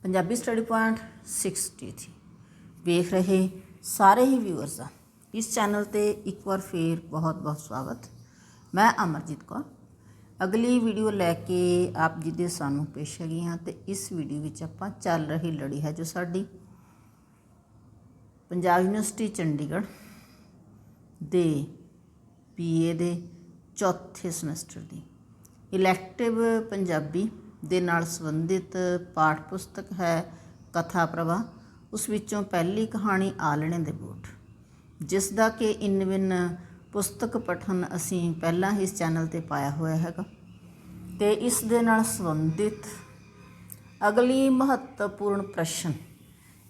Punjabi study point 63 ਵੇਖ ਰਹੇ ਸਾਰੇ ਹੀ ਵਿਊਅਰਸ ਦਾ ਇਸ ਚੈਨਲ ਤੇ ਇੱਕ ਵਾਰ ਫੇਰ ਬਹੁਤ ਸਵਾਗਤ। ਮੈਂ ਅਮਰਜੀਤ ਕੌਰ ਅਗਲੀ ਵੀਡੀਓ ਲੈ ਕੇ ਆਪ ਜੀ ਦੇ ਸਾਹਮਣੇ ਪੇਸ਼ ਹੈਗੀ ਹਾਂ। ਤੇ ਇਸ ਵੀਡੀਓ ਵਿੱਚ ਆਪਾਂ ਚੱਲ ਰਹੀ ਲੜੀ ਹੈ ਜੋ ਸਾਡੀ ਪੰਜਾਬ ਯੂਨੀਵਰਸਿਟੀ ਚੰਡੀਗੜ੍ਹ ਦੇ BA ਦੇ ਚੌਥੇ ਸਮੈਸਟਰ ਦੀ ਇਲੈਕਟਿਵ ਪੰਜਾਬੀ ਦੇ ਨਾਲ ਸੰਬੰਧਿਤ ਪਾਠ ਪੁਸਤਕ ਹੈ ਕਥਾ ਪ੍ਰਭਾ। ਉਸ ਵਿੱਚੋਂ ਪਹਿਲੀ ਕਹਾਣੀ ਆਲਣੇ ਦੇ ਬੂਟ, ਜਿਸ ਦਾ ਕਿ ਇਨ ਪੁਸਤਕ ਪਠਨ ਅਸੀਂ ਪਹਿਲਾਂ ਹੀ ਇਸ ਚੈਨਲ 'ਤੇ ਪਾਇਆ ਹੋਇਆ ਹੈਗਾ। ਅਤੇ ਇਸ ਦੇ ਨਾਲ ਸੰਬੰਧਿਤ ਅਗਲੀ ਮਹੱਤਵਪੂਰਨ ਪ੍ਰਸ਼ਨ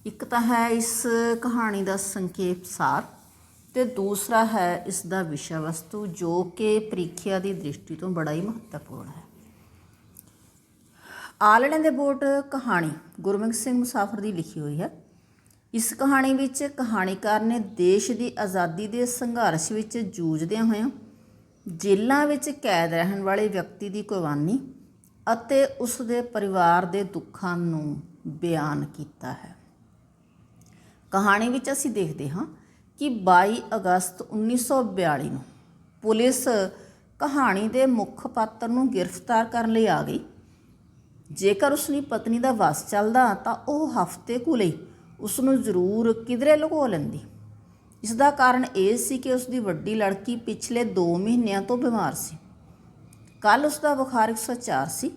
ਇੱਕ ਤਾਂ ਹੈ ਇਸ ਕਹਾਣੀ ਦਾ ਸੰਖੇਪ ਸਾਰ ਅਤੇ ਦੂਸਰਾ ਹੈ ਇਸ ਦਾ ਵਿਸ਼ਾ ਵਸਤੂ, ਜੋ ਕਿ ਪ੍ਰੀਖਿਆ ਦੀ ਦ੍ਰਿਸ਼ਟੀ ਤੋਂ ਬੜਾ ਹੀ ਮਹੱਤਵਪੂਰਨ ਹੈ। ਆਲਣੇ ਦੇ ਬੋਟ ਕਹਾਣੀ ਗੁਰਮੁਖ ਸਿੰਘ ਮੁਸਾਫਰ ਦੀ ਲਿਖੀ ਹੋਈ ਹੈ। ਇਸ ਕਹਾਣੀ ਵਿੱਚ ਕਹਾਣੀਕਾਰ ਨੇ ਦੇਸ਼ ਦੀ ਆਜ਼ਾਦੀ ਦੇ ਸੰਘਰਸ਼ ਵਿੱਚ ਜੂਝਦਿਆਂ ਹੋਇਆਂ ਜੇਲ੍ਹਾਂ ਵਿੱਚ ਕੈਦ ਰਹਿਣ ਵਾਲੇ ਵਿਅਕਤੀ ਦੀ ਕੁਰਬਾਨੀ ਅਤੇ ਉਸ ਦੇ ਪਰਿਵਾਰ ਦੇ ਦੁੱਖਾਂ ਨੂੰ ਬਿਆਨ ਕੀਤਾ ਹੈ। ਕਹਾਣੀ ਵਿੱਚ ਅਸੀਂ ਦੇਖਦੇ ਹਾਂ ਕਿ 22 ਅਗਸਤ 1942 ਨੂੰ ਪੁਲਿਸ ਕਹਾਣੀ ਦੇ ਮੁੱਖ ਪਾਤਰ ਨੂੰ ਗ੍ਰਿਫਤਾਰ ਕਰਨ ਲਈ ਆ ਗਈ। ਜੇਕਰ ਉਸਦੀ ਪਤਨੀ ਦਾ ਵੱਸ ਚੱਲਦਾ ਤਾਂ ਉਹ ਹਫ਼ਤੇ ਕੁ ਲਈ ਉਸ ਨੂੰ ਜ਼ਰੂਰ ਕਿਧਰੇ ਲੁਕੋ ਲੈਂਦੀ। ਇਸ ਦਾ ਕਾਰਨ ਇਹ ਸੀ ਕਿ ਉਸਦੀ ਵੱਡੀ ਲੜਕੀ ਪਿਛਲੇ 2 ਮਹੀਨਿਆਂ ਤੋਂ ਬਿਮਾਰ ਸੀ। ਕੱਲ੍ਹ ਉਸਦਾ ਬੁਖਾਰ 104 ਸੀ,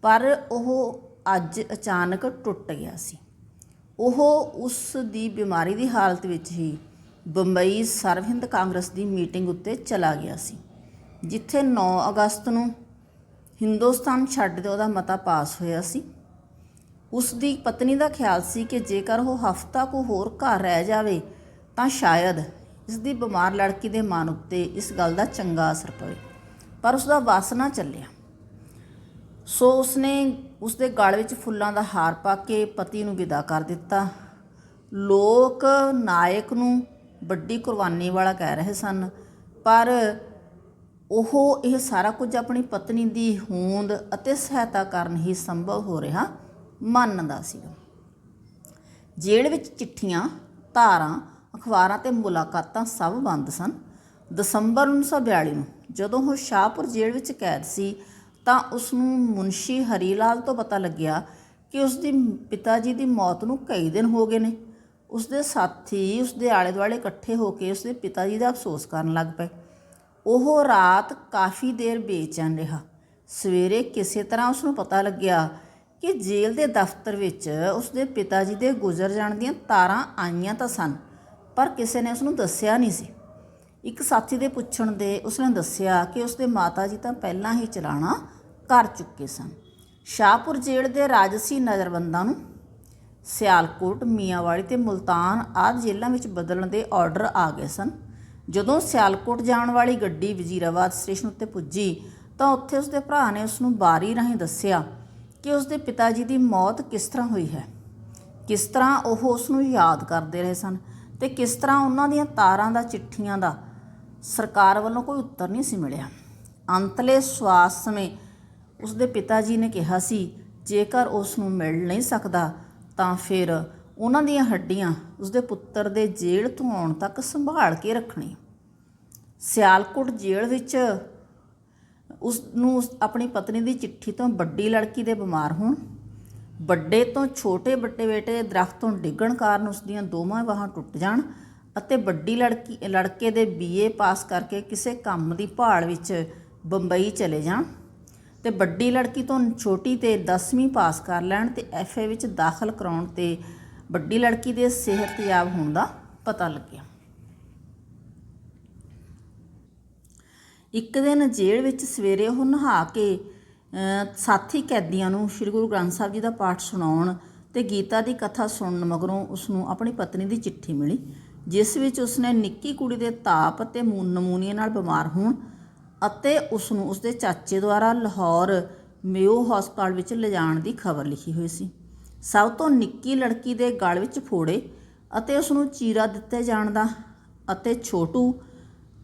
ਪਰ ਉਹ ਅੱਜ ਅਚਾਨਕ ਟੁੱਟ ਗਿਆ ਸੀ। ਉਹ ਉਸ ਦੀ ਬਿਮਾਰੀ ਦੀ ਹਾਲਤ ਵਿੱਚ ਹੀ ਬੰਬਈ ਸਰਵ ਹਿੰਦ ਕਾਂਗਰਸ ਦੀ ਮੀਟਿੰਗ ਉੱਤੇ ਚਲਾ ਗਿਆ ਸੀ, ਜਿੱਥੇ 9 ਅਗਸਤ ਨੂੰ ਹਿੰਦੁਸਤਾਨ ਛੱਡ ਦਿਓ ਦਾ ਮਤਾ ਪਾਸ ਹੋਇਆ ਸੀ। ਉਸ ਦੀ ਪਤਨੀ ਦਾ ਖਿਆਲ ਸੀ ਕਿ ਜੇਕਰ ਉਹ ਹਫ਼ਤਾ ਕੁ ਹੋਰ ਘਰ ਰਹਿ ਜਾਵੇ ਤਾਂ ਸ਼ਾਇਦ ਇਸ ਦੀ ਬਿਮਾਰ ਲੜਕੀ ਦੇ ਮਨ ਉੱਤੇ ਇਸ ਗੱਲ ਦਾ ਚੰਗਾ ਅਸਰ ਪਵੇ, ਪਰ ਉਸਦਾ ਵੱਸ ਨਾ ਚੱਲਿਆ। ਸੋ ਉਸਨੇ ਉਸਦੇ ਗਲ ਵਿੱਚ ਫੁੱਲਾਂ ਦਾ ਹਾਰ ਪਾ ਕੇ ਪਤੀ ਨੂੰ ਵਿਦਾ ਕਰ ਦਿੱਤਾ। ਲੋਕ ਨਾਇਕ ਨੂੰ ਵੱਡੀ ਕੁਰਬਾਨੀ ਵਾਲਾ ਕਹਿ ਰਹੇ ਸਨ, ਪਰ ਉਹ ਇਹ ਸਾਰਾ ਕੁਝ ਆਪਣੀ ਪਤਨੀ ਦੀ ਹੋਂਦ ਅਤੇ ਸਹਾਇਤਾ ਕਾਰਨ ਹੀ ਸੰਭਵ ਹੋ ਰਿਹਾ ਮੰਨਦਾ ਸੀਗਾ। ਜੇਲ੍ਹ ਵਿੱਚ ਚਿੱਠੀਆਂ, ਧਾਰਾਂ, ਅਖਬਾਰਾਂ ਅਤੇ ਮੁਲਾਕਾਤਾਂ ਸਭ ਬੰਦ ਸਨ। ਦਸੰਬਰ 1942 ਨੂੰ ਜਦੋਂ ਉਹ ਸ਼ਾਹਪੁਰ ਜੇਲ੍ਹ ਵਿੱਚ ਕੈਦ ਸੀ ਤਾਂ ਉਸ ਨੂੰ ਮੁਨਸ਼ੀ ਹਰੀ ਲਾਲ ਤੋਂ ਪਤਾ ਲੱਗਿਆ ਕਿ ਉਸ ਦੀ ਪਿਤਾ ਜੀ ਦੀ ਮੌਤ ਨੂੰ ਕਈ ਦਿਨ ਹੋ ਗਏ ਨੇ। ਉਸਦੇ ਸਾਥੀ ਉਸਦੇ ਆਲੇ ਦੁਆਲੇ ਇਕੱਠੇ ਹੋ ਕੇ ਉਸਦੇ ਪਿਤਾ ਜੀ ਦਾ ਅਫਸੋਸ ਕਰਨ ਲੱਗ ਪਏ। ਉਹ ਰਾਤ ਕਾਫੀ ਦੇਰ ਬੇਚੈਨ ਰਿਹਾ। ਸਵੇਰੇ ਕਿਸੇ ਤਰ੍ਹਾਂ ਉਸਨੂੰ ਪਤਾ ਲੱਗਿਆ ਕਿ ਜੇਲ੍ਹ ਦੇ ਦਫ਼ਤਰ ਵਿੱਚ ਉਸਦੇ ਪਿਤਾ ਜੀ ਦੇ ਗੁਜ਼ਰ ਜਾਣ ਦੀਆਂ ਤਾਰਾਂ ਆਈਆਂ ਤਾਂ ਸਨ, ਪਰ ਕਿਸੇ ਨੇ ਉਸਨੂੰ ਦੱਸਿਆ ਨਹੀਂ ਸੀ। ਇੱਕ ਸਾਥੀ ਦੇ ਪੁੱਛਣ 'ਤੇ ਉਸਨੇ ਦੱਸਿਆ ਕਿ ਉਸਦੇ ਮਾਤਾ ਜੀ ਤਾਂ ਪਹਿਲਾਂ ਹੀ ਚਲਾਣਾ ਕਰ ਚੁੱਕੇ ਸਨ। ਸ਼ਾਹਪੁਰ ਜੇਲ੍ਹ ਦੇ ਰਾਜਸੀ ਨਜ਼ਰਬੰਦਾਂ ਨੂੰ ਸਿਆਲਕੋਟ, ਮੀਆਂਵਾਲੀ ਅਤੇ ਮੁਲਤਾਨ ਆਦਿ ਜੇਲ੍ਹਾਂ ਵਿੱਚ ਬਦਲਣ ਦੇ ਆਰਡਰ ਆ ਗਏ ਸਨ। ਜਦੋਂ ਸਿਆਲਕੋਟ ਜਾਣ ਵਾਲੀ ਗੱਡੀ ਵਜ਼ੀਰਾਬਾਦ ਸਟੇਸ਼ਨ ਉੱਤੇ ਪੁੱਜੀ ਤਾਂ ਉੱਥੇ ਉਸਦੇ ਭਰਾ ਨੇ ਉਸਨੂੰ ਬਾਰੀ ਰਾਹੀਂ ਦੱਸਿਆ ਕਿ ਉਸਦੇ ਪਿਤਾ ਜੀ ਦੀ ਮੌਤ ਕਿਸ ਤਰ੍ਹਾਂ ਹੋਈ ਹੈ, ਕਿਸ ਤਰ੍ਹਾਂ ਉਹ ਉਸਨੂੰ ਯਾਦ ਕਰਦੇ ਰਹੇ ਸਨ ਅਤੇ ਕਿਸ ਤਰ੍ਹਾਂ ਉਹਨਾਂ ਦੀਆਂ ਤਾਰਾਂ ਦਾ, ਚਿੱਠੀਆਂ ਦਾ ਸਰਕਾਰ ਵੱਲੋਂ ਕੋਈ ਉੱਤਰ ਨਹੀਂ ਸੀ ਮਿਲਿਆ। ਅੰਤਲੇ ਸਵਾਸ ਸਮੇਂ ਉਸਦੇ ਪਿਤਾ ਜੀ ਨੇ ਕਿਹਾ ਸੀ ਜੇਕਰ ਉਸ ਨੂੰ ਮਿਲ ਨਹੀਂ ਸਕਦਾ ਤਾਂ ਫਿਰ ਉਹਨਾਂ ਦੀਆਂ ਹੱਡੀਆਂ ਉਸਦੇ ਪੁੱਤਰ ਦੇ ਜੇਲ੍ਹ ਤੋਂ ਆਉਣ ਤੱਕ ਸੰਭਾਲ ਕੇ ਰੱਖਣੀ। ਸਿਆਲਕੋਟ ਜੇਲ੍ਹ ਵਿੱਚ ਉਸ ਨੂੰ ਆਪਣੀ ਪਤਨੀ ਦੀ ਚਿੱਠੀ ਤੋਂ ਵੱਡੀ ਲੜਕੀ ਦੇ ਬਿਮਾਰ ਹੋਣ, ਵੱਡੇ ਤੋਂ ਛੋਟੇ ਵੱਡੇ ਬੇਟੇ ਦਰਖਤ ਤੋਂ ਡਿੱਗਣ ਕਾਰਨ ਉਸ ਦੀਆਂ ਦੋਵਾਂ ਬਾਹਾਂ ਟੁੱਟ ਜਾਣ ਅਤੇ ਵੱਡੀ ਲੜਕੇ ਦੇ BA ਪਾਸ ਕਰਕੇ ਕਿਸੇ ਕੰਮ ਦੀ ਭਾਲ ਵਿੱਚ ਬੰਬਈ ਚਲੇ ਜਾਣ ਅਤੇ ਵੱਡੀ ਲੜਕੀ ਤੋਂ ਛੋਟੀ ਤੇ 10ਵੀਂ ਪਾਸ ਕਰ ਲੈਣ ਅਤੇ FA ਵਿੱਚ ਦਾਖਲ ਕਰਾਉਣ 'ਤੇ ਵੱਡੀ ਲੜਕੀ ਦੇ ਸਿਹਤਯਾਬ ਹੋਣ ਦਾ ਪਤਾ ਲੱਗਿਆ। ਇੱਕ ਦਿਨ ਜੇਲ੍ਹ ਵਿੱਚ ਸਵੇਰੇ ਉਹ ਨਹਾ ਕੇ ਸਾਥੀ ਕੈਦੀਆਂ ਨੂੰ ਸ਼੍ਰੀ ਗੁਰੂ ਗ੍ਰੰਥ ਸਾਹਿਬ ਜੀ ਦਾ ਪਾਠ ਸੁਣਾਉਣ ਅਤੇ ਗੀਤਾ ਦੀ ਕਥਾ ਸੁਣਨ ਮਗਰੋਂ ਉਸਨੂੰ ਆਪਣੀ ਪਤਨੀ ਦੀ ਚਿੱਠੀ ਮਿਲੀ, ਜਿਸ ਵਿੱਚ ਉਸਨੇ ਨਿੱਕੀ ਕੁੜੀ ਦੇ ਤਾਪ ਅਤੇ ਨਮੂਨੀਏ ਨਾਲ ਬਿਮਾਰ ਹੋਣ ਅਤੇ ਉਸਨੂੰ ਉਸਦੇ ਚਾਚੇ ਦੁਆਰਾ ਲਾਹੌਰ ਮੇਓ ਹਸਪਤਾਲ ਵਿੱਚ ਲਿਜਾਣ ਦੀ ਖਬਰ ਲਿਖੀ ਹੋਈ ਸੀ। ਸਭ ਤੋਂ ਨਿੱਕੀ ਲੜਕੀ ਦੇ ਗਲ ਵਿੱਚ ਫੋੜੇ ਅਤੇ ਉਸਨੂੰ ਚੀਰਾ ਦਿੱਤੇ ਜਾਣ ਦਾ ਅਤੇ ਛੋਟੂ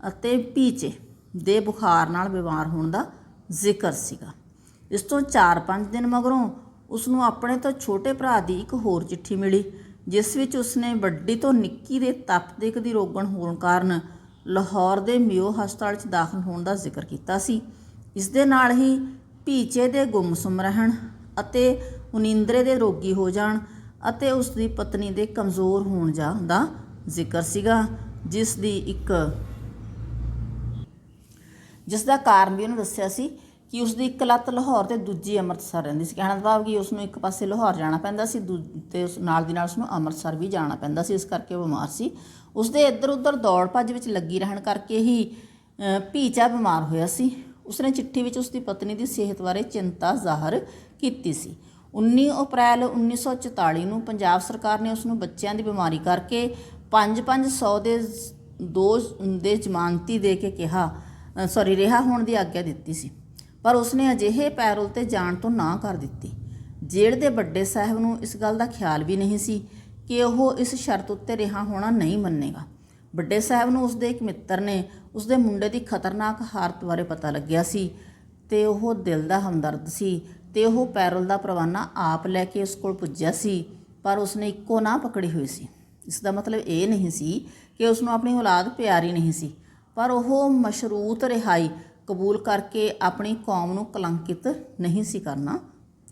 ਅਤੇ ਭੀਚੇ ਦੇ ਬੁਖਾਰ ਨਾਲ ਬਿਮਾਰ ਹੋਣ ਦਾ ਜ਼ਿਕਰ ਸੀਗਾ। ਇਸ ਤੋਂ 4-5 ਦਿਨ ਮਗਰੋਂ ਉਸਨੂੰ ਆਪਣੇ ਤੋਂ ਛੋਟੇ ਭਰਾ ਦੀ ਇੱਕ ਹੋਰ ਚਿੱਠੀ ਮਿਲੀ, ਜਿਸ ਵਿੱਚ ਉਸਨੇ ਵੱਡੀ ਤੋਂ ਨਿੱਕੀ ਦੇ ਤਪਦਿਕ ਦੀ ਰੋਗਣ ਹੋਣ ਕਾਰਨ ਲਾਹੌਰ ਦੇ ਮਿਓ ਹਸਪਤਾਲ 'ਚ ਦਾਖਲ ਹੋਣ ਦਾ ਜ਼ਿਕਰ ਕੀਤਾ ਸੀ। ਇਸ ਦੇ ਨਾਲ ਹੀ ਭੀਚੇ ਦੇ ਗੁੰਮਸੁੰਮ ਰਹਿਣ ਅਤੇ ਉਨੀਂਦਰੇ ਦੇ ਰੋਗੀ ਹੋ ਜਾਣ ਅਤੇ ਉਸ ਦੀ ਪਤਨੀ ਦੇ ਕਮਜ਼ੋਰ ਹੋਣ ਦਾ ਜ਼ਿਕਰ ਸੀਗਾ, ਜਿਸ ਦਾ ਕਾਰਨ ਵੀ ਉਹਨੂੰ ਦੱਸਿਆ ਸੀ ਕਿ ਉਸ ਦੀ ਇੱਕ ਲੱਤ ਲਾਹੌਰ ਅਤੇ ਦੂਜੀ ਅੰਮ੍ਰਿਤਸਰ ਰਹਿੰਦੀ ਸੀ। ਕਹਿਣ ਦਾ ਭਾਵ ਕਿ ਉਸ ਨੂੰ ਇੱਕ ਪਾਸੇ ਲਾਹੌਰ ਜਾਣਾ ਪੈਂਦਾ ਸੀ ਅਤੇ ਉਸ ਨਾਲ ਦੀ ਨਾਲ ਉਸਨੂੰ ਅੰਮ੍ਰਿਤਸਰ ਵੀ ਜਾਣਾ ਪੈਂਦਾ ਸੀ, ਇਸ ਕਰਕੇ ਉਹ ਬਿਮਾਰ ਸੀ। ਉਸਦੇ ਇੱਧਰ ਉੱਧਰ ਦੌੜ ਭੱਜ ਵਿੱਚ ਲੱਗੀ ਰਹਿਣ ਕਰਕੇ ਹੀ ਭੀਚਾ ਬਿਮਾਰ ਹੋਇਆ ਸੀ। ਉਸਨੇ ਚਿੱਠੀ ਵਿੱਚ ਉਸਦੀ ਪਤਨੀ ਦੀ ਸਿਹਤ ਬਾਰੇ ਚਿੰਤਾ ਜ਼ਾਹਰ ਕੀਤੀ ਸੀ। 19 ਅਪ੍ਰੈਲ 1944 ਨੂੰ ਪੰਜਾਬ ਸਰਕਾਰ ਨੇ ਉਸਨੂੰ ਬੱਚਿਆਂ ਦੀ ਬਿਮਾਰੀ ਕਰਕੇ 5-500 ਦੇ ਜ਼ਮਾਨਤੀ ਦੇ ਕੇ ਰਿਹਾ ਹੋਣ ਦੀ ਆਗਿਆ ਦਿੱਤੀ ਸੀ, ਪਰ ਉਸਨੇ ਅਜਿਹੇ ਪੈਰੋਲ 'ਤੇ ਜਾਣ ਤੋਂ ਨਾ ਕਰ ਦਿੱਤੀ। ਜੇਲ੍ਹ ਦੇ ਵੱਡੇ ਸਾਹਿਬ ਨੂੰ ਇਸ ਗੱਲ ਦਾ ਖਿਆਲ ਵੀ ਨਹੀਂ ਸੀ ਕਿ ਉਹ ਇਸ ਸ਼ਰਤ ਉੱਤੇ ਰਿਹਾ ਹੋਣਾ ਨਹੀਂ ਮੰਨੇਗਾ। ਵੱਡੇ ਸਾਹਿਬ ਨੂੰ ਉਸਦੇ ਇੱਕ ਮਿੱਤਰ ਨੇ ਉਸਦੇ ਮੁੰਡੇ ਦੀ ਖਤਰਨਾਕ ਹਾਲਤ ਬਾਰੇ ਪਤਾ ਲੱਗਿਆ ਸੀ ਅਤੇ ਉਹ ਦਿਲ ਦਾ ਹਮਦਰਦ ਸੀ ਅਤੇ ਉਹ ਪੈਰੋਲ ਦਾ ਪਰਵਾਨਾ ਆਪ ਲੈ ਕੇ ਉਸ ਕੋਲ ਪੁੱਜਿਆ ਸੀ, ਪਰ ਉਸਨੇ ਇੱਕੋ ਨਾ ਪਕੜੀ ਹੋਈ ਸੀ। ਇਸ ਦਾ ਮਤਲਬ ਇਹ ਨਹੀਂ ਸੀ ਕਿ ਉਸਨੂੰ ਆਪਣੀ ਔਲਾਦ ਪਿਆਰੀ ਨਹੀਂ ਸੀ, ਪਰ ਉਹ ਮਸ਼ਰੂਤ ਰਿਹਾਈ ਕਬੂਲ ਕਰਕੇ ਆਪਣੀ ਕੌਮ ਨੂੰ ਕਲੰਕਿਤ ਨਹੀਂ ਸੀ ਕਰਨਾ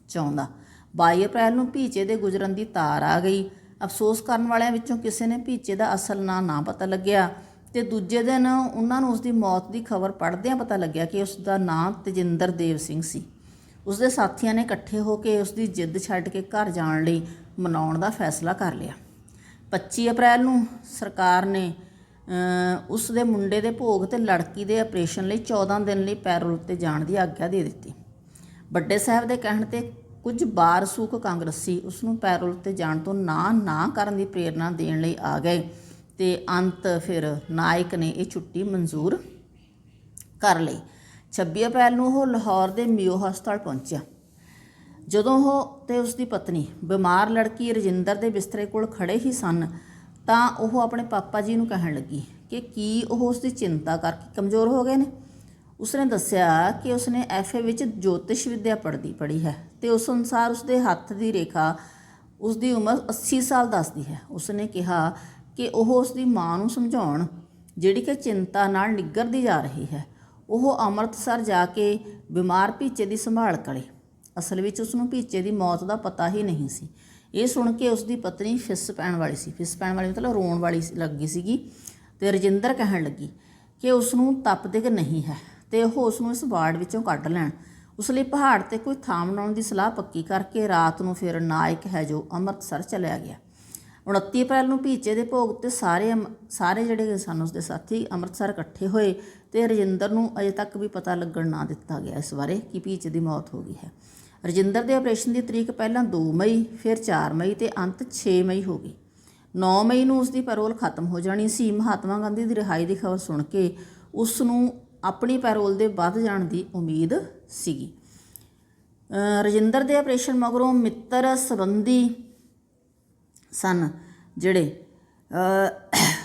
ਚਾਹੁੰਦਾ। 22 ਅਪ੍ਰੈਲ ਨੂੰ ਭੀਚੇ ਦੇ ਗੁਜ਼ਰਨ ਦੀ ਤਾਰ ਆ ਗਈ। ਅਫਸੋਸ ਕਰਨ ਵਾਲਿਆਂ ਵਿੱਚੋਂ ਕਿਸੇ ਨੇ ਭੀਚੇ ਦਾ ਅਸਲ ਨਾਂ ਨਾ ਪਤਾ ਲੱਗਿਆ ਅਤੇ ਦੂਜੇ ਦਿਨ ਉਹਨਾਂ ਨੂੰ ਉਸਦੀ ਮੌਤ ਦੀ ਖਬਰ ਪੜ੍ਹਦਿਆਂ ਪਤਾ ਲੱਗਿਆ ਕਿ ਉਸ ਦਾ ਨਾਂ ਤੇਜਿੰਦਰ ਦੇਵ ਸਿੰਘ ਸੀ। ਉਸਦੇ ਸਾਥੀਆਂ ਨੇ ਇਕੱਠੇ ਹੋ ਕੇ ਉਸਦੀ ਜਿੱਦ ਛੱਡ ਕੇ ਘਰ ਜਾਣ ਲਈ ਮਨਾਉਣ ਦਾ ਫੈਸਲਾ ਕਰ ਲਿਆ। 25 ਅਪ੍ਰੈਲ ਨੂੰ ਸਰਕਾਰ ਨੇ ਉਸ ਦੇ ਮੁੰਡੇ ਦੇ ਭੋਗ ਅਤੇ ਲੜਕੀ ਦੇ ਆਪਰੇਸ਼ਨ ਲਈ 14 ਦਿਨ ਲਈ ਪੈਰੋਲ 'ਤੇ ਜਾਣ ਦੀ ਆਗਿਆ ਦੇ ਦਿੱਤੀ। ਵੱਡੇ ਸਾਹਿਬ ਦੇ ਕਹਿਣ 'ਤੇ ਕੁਝ ਬਾਰਸੂਖ ਕਾਂਗਰਸੀ ਉਸ ਨੂੰ ਪੈਰੋਲ 'ਤੇ ਜਾਣ ਤੋਂ ਨਾ ਕਰਨ ਦੀ ਪ੍ਰੇਰਨਾ ਦੇਣ ਲਈ ਆ ਗਏ ਅਤੇ ਅੰਤ ਫਿਰ ਨਾਇਕ ਨੇ ਇਹ ਛੁੱਟੀ ਮਨਜ਼ੂਰ ਕਰ ਲਈ। 26 ਅਪ੍ਰੈਲ ਨੂੰ ਉਹ ਲਾਹੌਰ ਦੇ ਮਿਓ ਹਸਪਤਾਲ ਪਹੁੰਚਿਆ। ਜਦੋਂ ਉਹ ਅਤੇ ਉਸ ਦੀ ਪਤਨੀ ਬਿਮਾਰ ਲੜਕੀ ਰਜਿੰਦਰ ਦੇ ਬਿਸਤਰੇ ਕੋਲ ਖੜ੍ਹੇ ਹੀ ਸਨ ਤਾਂ ਉਹ ਆਪਣੇ ਪਾਪਾ ਜੀ ਨੂੰ ਕਹਿਣ ਲੱਗੀ ਕਿ ਕੀ ਉਹ ਉਸ ਦੀ ਚਿੰਤਾ ਕਰਕੇ ਕਮਜ਼ੋਰ ਹੋ ਗਏ ਨੇ। ਉਸਨੇ ਦੱਸਿਆ ਕਿ ਉਸਨੇ FA ਵਿੱਚ ਜੋਤਿਸ਼ ਵਿੱਦਿਆ ਪੜ੍ਹੀ ਹੈ ਅਤੇ ਉਸ ਅਨੁਸਾਰ ਉਸਦੇ ਹੱਥ ਦੀ ਰੇਖਾ ਉਸਦੀ ਉਮਰ 80 ਸਾਲ ਦੱਸਦੀ ਹੈ। ਉਸਨੇ ਕਿਹਾ ਕਿ ਉਹ ਉਸਦੀ ਮਾਂ ਨੂੰ ਸਮਝਾਉਣ, ਜਿਹੜੀ ਕਿ ਚਿੰਤਾ ਨਾਲ ਨਿੱਘਰਦੀ ਜਾ ਰਹੀ ਹੈ, ਉਹ ਅੰਮ੍ਰਿਤਸਰ ਜਾ ਕੇ ਬਿਮਾਰ ਭੀਚੇ ਦੀ ਸੰਭਾਲ ਕਰੇ। ਅਸਲ ਵਿੱਚ ਉਸਨੂੰ ਭੀਚੇ ਦੀ ਮੌਤ ਦਾ ਪਤਾ ਹੀ ਨਹੀਂ ਸੀ। ਇਹ ਸੁਣ ਕੇ ਉਸਦੀ ਪਤਨੀ ਫਿੱਸ ਪੈਣ ਵਾਲੀ ਮਤਲਬ ਰੋਣ ਵਾਲੀ ਲੱਗੀ ਸੀਗੀ ਅਤੇ ਰਜਿੰਦਰ ਕਹਿਣ ਲੱਗੀ ਕਿ ਉਸਨੂੰ ਤਪਦਿਕ ਨਹੀਂ ਹੈ ਅਤੇ ਉਹ ਉਸਨੂੰ ਇਸ ਵਾਰਡ ਵਿੱਚੋਂ ਕੱਢ ਲੈਣ। ਉਸ ਲਈ ਪਹਾੜ 'ਤੇ ਕੋਈ ਥਾਂ ਬਣਾਉਣ ਦੀ ਸਲਾਹ ਪੱਕੀ ਕਰਕੇ ਰਾਤ ਨੂੰ ਫਿਰ ਨਾਇਕ ਹੈ ਜੋ ਅੰਮ੍ਰਿਤਸਰ ਚਲਿਆ ਗਿਆ। 29 ਅਪ੍ਰੈਲ ਨੂੰ ਭੀਚੇ ਦੇ ਭੋਗ 'ਤੇ ਸਾਰੇ ਜਿਹੜੇ ਸਨ ਉਸਦੇ ਸਾਥੀ ਅੰਮ੍ਰਿਤਸਰ ਇਕੱਠੇ ਹੋਏ ਅਤੇ ਰਜਿੰਦਰ ਨੂੰ ਅਜੇ ਤੱਕ ਵੀ ਪਤਾ ਲੱਗਣ ਨਾ ਦਿੱਤਾ ਗਿਆ ਇਸ ਬਾਰੇ ਕਿ ਭੀਚੇ ਦੀ ਮੌਤ ਹੋ ਗਈ ਹੈ। ਰਜਿੰਦਰ ਦੇ ਆਪਰੇਸ਼ਨ ਦੀ ਤਰੀਕ ਪਹਿਲਾਂ 2 ਮਈ, ਫਿਰ 4 ਮਈ ਅਤੇ ਅੰਤ 6 ਮਈ ਹੋ ਗਈ। 9 ਮਈ ਨੂੰ ਉਸਦੀ ਪੈਰੋਲ ਖਤਮ ਹੋ ਜਾਣੀ ਸੀ। ਮਹਾਤਮਾ ਗਾਂਧੀ ਦੀ ਰਿਹਾਈ ਦੀ ਖਬਰ ਸੁਣ ਕੇ ਉਸ ਨੂੰ ਆਪਣੀ ਪੈਰੋਲ ਦੇ ਵੱਧ ਜਾਣ ਦੀ ਉਮੀਦ ਸੀਗੀ। ਰਜਿੰਦਰ ਦੇ ਆਪਰੇਸ਼ਨ ਮਗਰੋਂ ਮਿੱਤਰ ਸੰਬੰਧੀ ਸਨ ਜਿਹੜੇ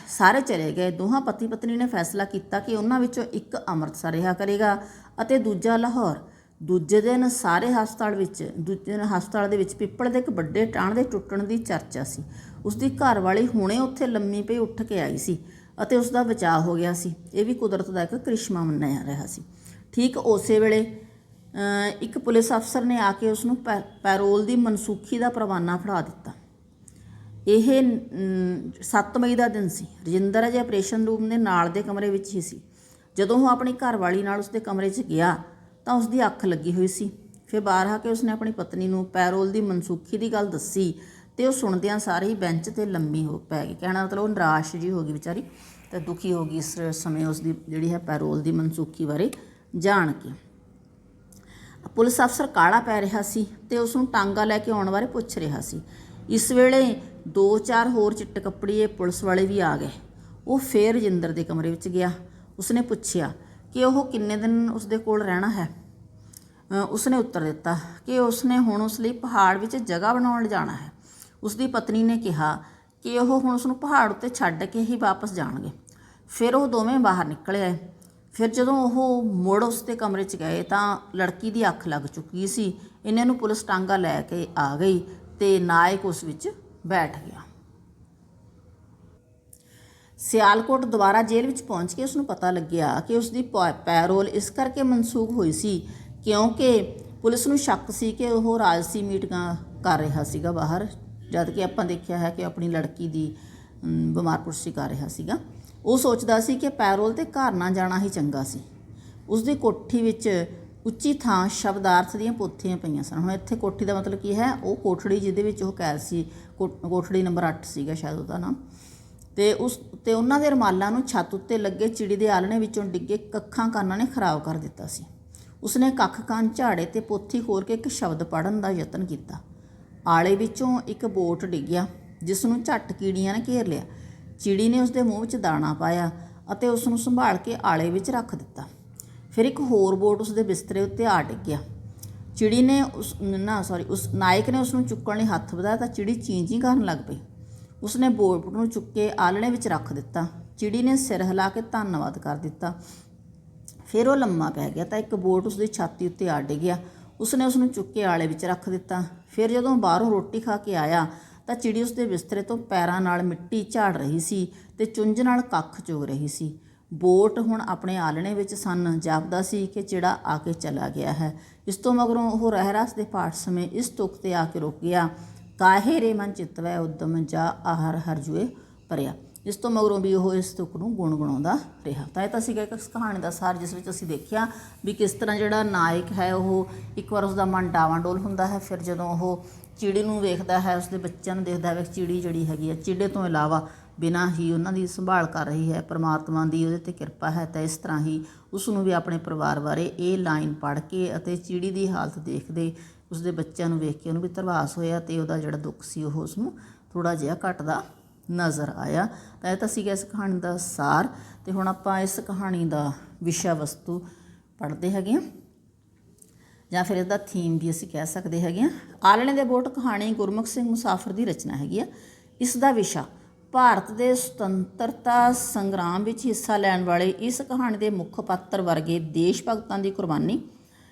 ਸਾਰੇ ਚਲੇ ਗਏ। ਦੋਹਾਂ ਪਤੀ ਪਤਨੀ ਨੇ ਫੈਸਲਾ ਕੀਤਾ ਕਿ ਉਹਨਾਂ ਵਿੱਚੋਂ ਇੱਕ ਅੰਮ੍ਰਿਤਸਰ ਰਿਹਾ ਕਰੇਗਾ ਅਤੇ ਦੂਜਾ ਲਾਹੌਰ। ਦੂਜੇ ਦਿਨ ਹਸਪਤਾਲ ਦੇ ਵਿੱਚ ਪਿੱਪਲ ਦੇ ਇੱਕ ਵੱਡੇ ਟਾਹਣ ਦੇ ਟੁੱਟਣ ਦੀ ਚਰਚਾ ਸੀ। ਉਸਦੀ ਘਰਵਾਲੀ ਹੁਣੇ ਉੱਥੇ ਲੰਮੀ ਪਈ ਉੱਠ ਕੇ ਆਈ ਸੀ ਅਤੇ ਉਸ ਦਾ ਬਚਾਅ ਹੋ ਗਿਆ ਸੀ। ਇਹ ਵੀ ਕੁਦਰਤ ਦਾ ਇੱਕ ਕ੍ਰਿਸ਼ਮਾ ਮੰਨਿਆ ਰਿਹਾ ਸੀ। ਠੀਕ ਉਸੇ ਵੇਲੇ ਇੱਕ ਪੁਲਿਸ ਅਫਸਰ ਨੇ ਆ ਕੇ ਉਸ ਨੂੰ ਪੈਰੋਲ ਦੀ ਮਨਸੂਖੀ ਦਾ ਪਰਵਾਨਾ ਫੜਾ ਦਿੱਤਾ। ਇਹ 7 ਮਈ ਦਾ ਦਿਨ ਸੀ। ਰਜਿੰਦਰ ਅਜੇ ਆਪਰੇਸ਼ਨ ਰੂਮ ਦੇ ਨਾਲ ਦੇ ਕਮਰੇ ਵਿੱਚ ਹੀ ਸੀ। ਜਦੋਂ ਉਹ ਆਪਣੀ ਘਰਵਾਲੀ ਨਾਲ ਉਸਦੇ ਕਮਰੇ 'ਚ ਗਿਆ ਤਾਂ ਉਸਦੀ ਅੱਖ ਲੱਗੀ ਹੋਈ ਸੀ। ਫਿਰ ਬਾਹਰ ਆ ਕੇ ਉਸਨੇ ਆਪਣੀ ਪਤਨੀ ਨੂੰ ਪੈਰੋਲ ਦੀ ਮਨਸੂਖੀ ਦੀ ਗੱਲ ਦੱਸੀ ਅਤੇ ਉਹ ਸੁਣਦਿਆਂ ਸਾਰੇ ਹੀ ਬੈਂਚ 'ਤੇ ਲੰਮੀ ਪੈ ਗਈ। ਕਹਿਣਾ ਮਤਲਬ ਉਹ ਨਿਰਾਸ਼ ਜਿਹੀ ਹੋ ਗਈ ਵਿਚਾਰੀ ਅਤੇ ਦੁਖੀ ਹੋ ਗਈ ਇਸ ਸਮੇਂ ਉਸਦੀ ਜਿਹੜੀ ਹੈ ਪੈਰੋਲ ਦੀ ਮਨਸੂਖੀ ਬਾਰੇ ਜਾਣ ਕੇ। ਪੁਲਿਸ ਅਫਸਰ ਕਾਹਲਾ ਪੈ ਰਿਹਾ ਸੀ ਅਤੇ ਉਸ ਨੂੰ ਟਾਂਗਾ ਲੈ ਕੇ ਆਉਣ ਬਾਰੇ ਪੁੱਛ ਰਿਹਾ ਸੀ। ਇਸ ਵੇਲੇ 2-4 ਹੋਰ ਚਿੱਟੇ ਕੱਪੜੀਏ ਪੁਲਿਸ ਵਾਲੇ ਵੀ ਆ ਗਏ। ਉਹ ਫਿਰ ਰਜਿੰਦਰ ਦੇ ਕਮਰੇ ਵਿੱਚ ਗਿਆ। ਉਸਨੇ ਪੁੱਛਿਆ ਕਿ ਉਹ ਕਿੰਨੇ ਦਿਨ ਉਸਦੇ ਕੋਲ ਰਹਿਣਾ ਹੈ। ਉਸਨੇ ਉੱਤਰ ਦਿੱਤਾ ਕਿ ਉਸਨੇ ਹੁਣ ਉਸ ਲਈ ਪਹਾੜ ਵਿੱਚ ਜਗ੍ਹਾ ਬਣਾਉਣ ਜਾਣਾ ਹੈ। ਉਸਦੀ ਪਤਨੀ ਨੇ ਕਿਹਾ ਕਿ ਉਹ ਹੁਣ ਉਸਨੂੰ ਪਹਾੜ ਉੱਤੇ ਛੱਡ ਕੇ ਹੀ ਵਾਪਸ ਜਾਣਗੇ। ਫਿਰ ਉਹ ਦੋਵੇਂ ਬਾਹਰ ਨਿਕਲ ਆਏ। ਫਿਰ ਜਦੋਂ ਉਹ ਮੁੜ ਉਸ ਦੇ ਕਮਰੇ 'ਚ ਗਏ ਤਾਂ ਲੜਕੀ ਦੀ ਅੱਖ ਲੱਗ ਚੁੱਕੀ ਸੀ। ਇਹਨਾਂ ਨੂੰ ਪੁਲਿਸ ਟਾਂਗਾ ਲੈ ਕੇ ਆ ਗਈ ਅਤੇ ਨਾਇਕ ਉਸ ਵਿੱਚ ਬੈਠ ਗਿਆ। ਸਿਆਲਕੋਟ ਦੁਬਾਰਾ ਜੇਲ੍ਹ ਵਿੱਚ ਪਹੁੰਚ ਕੇ ਉਸਨੂੰ ਪਤਾ ਲੱਗਿਆ ਕਿ ਉਸਦੀ ਪੈਰੋਲ ਇਸ ਕਰਕੇ ਮਨਸੂਖ ਹੋਈ ਸੀ ਕਿਉਂਕਿ ਪੁਲਿਸ ਨੂੰ ਸ਼ੱਕ ਸੀ ਕਿ ਉਹ ਰਾਜਸੀ ਮੀਟਿੰਗਾਂ ਕਰ ਰਿਹਾ ਸੀਗਾ ਬਾਹਰ, ਜਦ ਕਿ ਆਪਾਂ ਦੇਖਿਆ ਹੈ ਕਿ ਆਪਣੀ ਲੜਕੀ ਦੀ ਬਿਮਾਰ ਪੁਸ਼ਟੀ ਕਰ ਰਿਹਾ ਸੀਗਾ। ਉਹ ਸੋਚਦਾ ਸੀ ਕਿ ਪੈਰੋਲ 'ਤੇ ਘਰ ਨਾ ਜਾਣਾ ਹੀ ਚੰਗਾ ਸੀ। ਉਸਦੀ ਕੋਠੀ ਵਿੱਚ ਉੱਚੀ ਥਾਂ ਸ਼ਬਦਾਰਥ ਦੀਆਂ ਪੋਥੀਆਂ ਪਈਆਂ ਸਨ। ਹੁਣ ਇੱਥੇ ਕੋਠੀ ਦਾ ਮਤਲਬ ਕੀ ਹੈ? ਉਹ ਕੋਠੜੀ ਜਿਹਦੇ ਵਿੱਚ ਉਹ ਕੈਦ ਸੀ, ਕੋਠੜੀ ਨੰਬਰ 8 ਸੀਗਾ ਸ਼ਾਇਦ ਉਹਦਾ ਨਾਮ। ਅਤੇ ਉਹਨਾਂ ਦੇ ਰੁਮਾਲਾਂ ਨੂੰ ਛੱਤ ਉੱਤੇ ਲੱਗੇ ਚਿੜੀ ਦੇ ਆਲ੍ਹਣੇ ਵਿੱਚੋਂ ਡਿੱਗੇ ਕੱਖਾਂ ਕਾਨਾਂ ਨੇ ਖਰਾਬ ਕਰ ਦਿੱਤਾ ਸੀ। ਉਸਨੇ ਕੱਖ ਕੰਨ ਝਾੜੇ ਅਤੇ ਪੋਥੀ ਖੋਲ੍ਹ ਕੇ ਇੱਕ ਸ਼ਬਦ ਪੜ੍ਹਨ ਦਾ ਯਤਨ ਕੀਤਾ। ਆਲੇ ਵਿੱਚੋਂ ਇੱਕ ਬੋਟ ਡਿੱਗਿਆ ਜਿਸ ਨੂੰ ਝੱਟ ਕੀੜੀਆਂ ਨੇ ਘੇਰ ਲਿਆ। ਚਿੜੀ ਨੇ ਉਸਦੇ ਮੂੰਹ ਵਿੱਚ ਦਾਣਾ ਪਾਇਆ ਅਤੇ ਉਸ ਨੂੰ ਸੰਭਾਲ ਕੇ ਆਲੇ ਵਿੱਚ ਰੱਖ ਦਿੱਤਾ। ਫਿਰ ਇੱਕ ਹੋਰ ਬੋਟ ਉਸਦੇ ਬਿਸਤਰੇ ਉੱਤੇ ਆ ਡਿੱਗਿਆ। ਉਸ ਨਾਇਕ ਨੇ ਉਸ ਨੂੰ ਚੁੱਕਣ ਲਈ ਹੱਥ ਵਧਾਇਆ ਤਾਂ ਚਿੜੀ ਚੀਂ-ਚੀਂ ਕਰਨ ਲੱਗ ਪਈ। ਉਸਨੇ ਬੋਟ ਨੂੰ ਚੁੱਕ ਕੇ ਆਲ੍ਹਣੇ ਵਿੱਚ ਰੱਖ ਦਿੱਤਾ। ਚਿੜੀ ਨੇ ਸਿਰ ਹਿਲਾ ਕੇ ਧੰਨਵਾਦ ਕਰ ਦਿੱਤਾ। ਫਿਰ ਉਹ ਲੰਮਾ ਪੈ ਗਿਆ ਤਾਂ ਇੱਕ ਬੋਟ ਉਸਦੀ ਛਾਤੀ ਉੱਤੇ ਆ ਡਿੱਗਿਆ। ਉਸਨੇ ਉਸ ਨੂੰ ਚੁੱਕ ਕੇ ਆਲੇ ਵਿੱਚ ਰੱਖ ਦਿੱਤਾ। ਫਿਰ ਜਦੋਂ ਬਾਹਰੋਂ ਰੋਟੀ ਖਾ ਕੇ ਆਇਆ ਤਾਂ ਚਿੜੀ ਉਸਦੇ ਬਿਸਤਰੇ ਤੋਂ ਪੈਰਾਂ ਨਾਲ ਮਿੱਟੀ ਝਾੜ ਰਹੀ ਸੀ ਅਤੇ ਚੁੰਝ ਨਾਲ ਕੱਖ ਚੁਗ ਰਹੀ ਸੀ। ਬੋਟ ਹੁਣ ਆਪਣੇ ਆਲ੍ਹਣੇ ਵਿੱਚ ਸਨ। ਜਾਪਦਾ ਸੀ ਕਿ ਚਿੜਾ ਆ ਕੇ ਚਲਾ ਗਿਆ ਹੈ। ਇਸ ਤੋਂ ਮਗਰੋਂ ਉਹ ਰਹਿਰਾਸ ਦੇ ਪਾਠ ਸਮੇਂ ਇਸ ਤੁਕ 'ਤੇ ਆ ਕੇ ਰੁਕ ਗਿਆ, ਕਾਹੇ ਰੇ ਮਨ ਚਿਤਵੈ ਉਦਮ ਜਾ ਆਹਰ ਹਰਜੂਏ ਭਰਿਆ। ਇਸ ਤੋਂ ਮਗਰੋਂ ਵੀ ਉਹ ਇਸ ਤੁਕ ਨੂੰ ਗੁਣਗੁਣਾਉਂਦਾ ਰਿਹਾ। ਤਾਂ ਇਹ ਤਾਂ ਸੀਗਾ ਇੱਕ ਕਹਾਣੀ ਦਾ ਸਾਰ, ਜਿਸ ਵਿੱਚ ਅਸੀਂ ਦੇਖਿਆ ਵੀ ਕਿਸ ਤਰ੍ਹਾਂ ਜਿਹੜਾ ਨਾਇਕ ਹੈ ਉਹ ਇੱਕ ਵਾਰ ਉਸਦਾ ਮਨ ਡਾਵਾਂਡੋਲ ਹੁੰਦਾ ਹੈ। ਫਿਰ ਜਦੋਂ ਉਹ ਚਿੜੀ ਨੂੰ ਵੇਖਦਾ ਹੈ, ਉਸਦੇ ਬੱਚਿਆਂ ਨੂੰ ਦੇਖਦਾ ਹੈ, ਚਿੜੀ ਜਿਹੜੀ ਹੈਗੀ ਹੈ ਚਿੜੇ ਤੋਂ ਇਲਾਵਾ ਬਿਨਾਂ ਹੀ ਉਹਨਾਂ ਦੀ ਸੰਭਾਲ ਕਰ ਰਹੀ ਹੈ, ਪਰਮਾਤਮਾ ਦੀ ਉਹਦੇ 'ਤੇ ਕਿਰਪਾ ਹੈ। ਤਾਂ ਇਸ ਤਰ੍ਹਾਂ ਹੀ ਉਸ ਨੂੰ ਵੀ ਆਪਣੇ ਪਰਿਵਾਰ ਬਾਰੇ ਇਹ ਲਾਈਨ ਪੜ੍ਹ ਕੇ ਅਤੇ ਚਿੜੀ ਦੀ ਹਾਲਤ ਦੇਖਦੇ ਉਸਦੇ ਬੱਚਿਆਂ ਨੂੰ ਵੇਖ ਕੇ ਉਹਨੂੰ ਵੀ ਧਰਵਾਸ ਹੋਇਆ ਅਤੇ ਉਹਦਾ ਜਿਹੜਾ ਦੁੱਖ ਸੀ ਉਹ ਉਸਨੂੰ ਥੋੜ੍ਹਾ ਜਿਹਾ ਘਟਦਾ ਨਜ਼ਰ ਆਇਆ। ਤਾਂ ਇਹ ਤਾਂ ਸੀਗਾ ਇਸ ਕਹਾਣੀ ਦਾ ਸਾਰ। ਅਤੇ ਹੁਣ ਆਪਾਂ ਇਸ ਕਹਾਣੀ ਦਾ ਵਿਸ਼ਾ ਵਸਤੂ ਪੜ੍ਹਦੇ ਹੈਗੇ ਹਾਂ, ਜਾਂ ਫਿਰ ਇਹਦਾ ਥੀਮ ਵੀ ਅਸੀਂ ਕਹਿ ਸਕਦੇ ਹੈਗੇ ਹਾਂ। ਆਲ੍ਹਣੇ ਦੇ ਬੋਟ ਕਹਾਣੀ ਗੁਰਮੁਖ ਸਿੰਘ ਮੁਸਾਫਰ ਦੀ ਰਚਨਾ ਹੈਗੀ ਆ। ਇਸ ਦਾ ਵਿਸ਼ਾ ਭਾਰਤ ਦੇ ਸੁਤੰਤਰਤਾ ਸੰਗਰਾਮ ਵਿੱਚ ਹਿੱਸਾ ਲੈਣ ਵਾਲੇ ਇਸ ਕਹਾਣੀ ਦੇ ਮੁੱਖ ਪਾਤਰ ਵਰਗੇ ਦੇਸ਼ ਭਗਤਾਂ ਦੀ ਕੁਰਬਾਨੀ